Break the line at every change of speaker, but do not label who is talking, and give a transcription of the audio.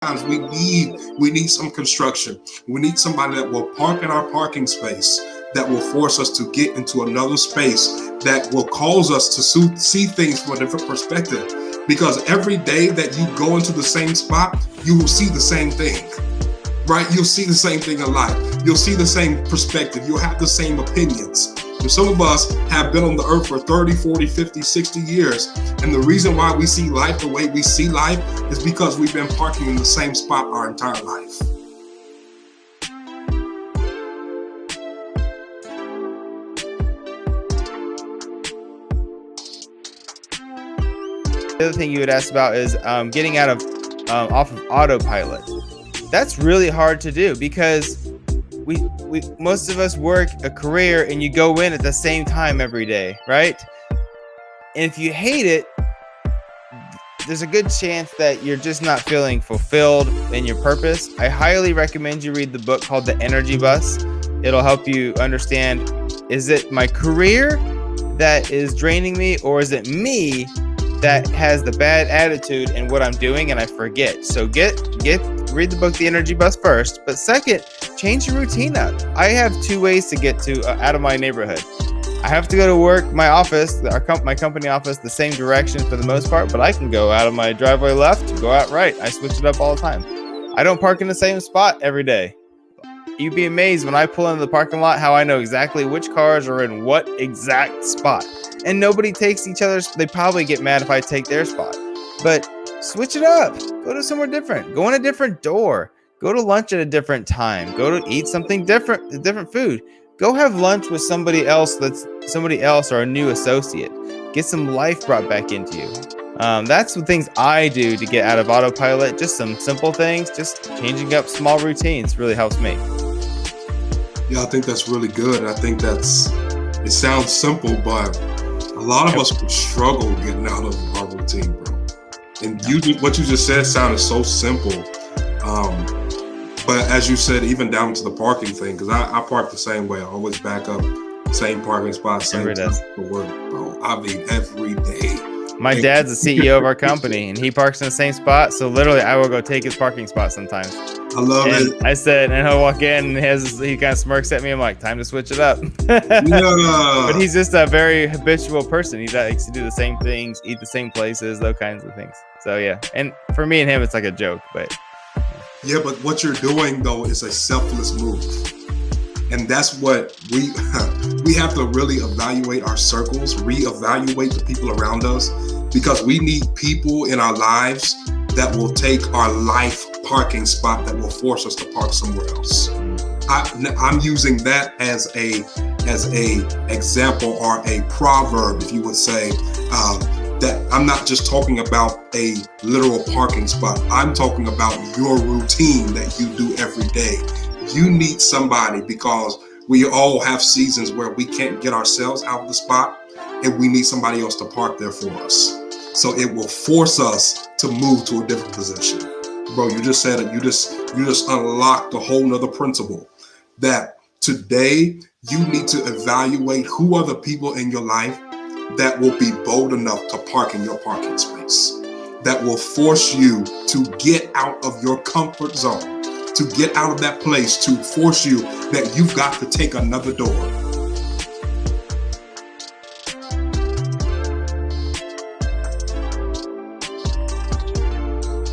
Sometimes we need some construction. We need somebody that will park in our parking space, that will force us to get into another space, that will cause us to see things from a different perspective. Because every day that you go into the same spot, you will see the same thing, right? You'll see the same thing in life. You'll see the same perspective. You'll have the same opinions. And some of us have been on the earth for 30, 40, 50, 60 years. And the reason why we see life the way we see life is because we've been parking in the same spot our entire life.
The other thing you would ask about is getting out of off of autopilot. That's really hard to do because we most of us work a career and you go in at the same time every day, right? And if you hate it, there's a good chance that you're just not feeling fulfilled in your purpose. I highly recommend you read the book called The Energy Bus. It'll help you understand, is it my career that is draining me, or is it me that has the bad attitude in what I'm doing and I forget? So read the book The Energy Bus first, but second, change your routine up. I have two ways to get to out of my neighborhood. I have to go to work, my office, my company office, the same direction for the most part, but I can go out of my driveway left, go out right. I switch it up all the time. I don't park in the same spot every day. You'd be amazed when I pull into the parking lot how I know exactly which cars are in what exact spot. And nobody takes each other's. They probably get mad if I take their spot. But switch it up. Go to somewhere different. Go in a different door. Go to lunch at a different time. Go to eat something different, different food. Go have lunch with somebody else or a new associate. Get some life brought back into you. That's the things I do to get out of autopilot. Just some simple things. Just changing up small routines really helps me.
Yeah, I think that's really good. I think it sounds simple, but a lot of us would struggle getting out of our routine, bro. And what you just said sounded so simple. But as you said, even down to the parking thing, because I park the same way. I always back up, same parking spot, same time for work, bro. I mean, every day.
My dad's the CEO of our company, and he parks in the same spot. So literally, I will go take his parking spot sometimes.
I love it.
I said, and he'll walk in, and he kind of smirks at me. I'm like, time to switch it up.
Yeah.
But he's just a very habitual person. He likes to do the same things, eat the same places, those kinds of things. So yeah, and for me and him, it's like a joke, but.
Yeah, but what you're doing though is a selfless move. And that's what we have to really evaluate our circles, reevaluate the people around us, because we need people in our lives that will take our life parking spot that will force us to park somewhere else. I'm using that as a example or a proverb, if you would say, that I'm not just talking about a literal parking spot. I'm talking about your routine that you do every day. You need somebody, because we all have seasons where we can't get ourselves out of the spot, and we need somebody else to park there for us. So it will force us to move to a different position. Bro, you just said it. You just unlocked a whole nother principle, that today you need to evaluate who are the people in your life that will be bold enough to park in your parking space, that will force you to get out of your comfort zone, to get out of that place, to force you that you've got to take another door.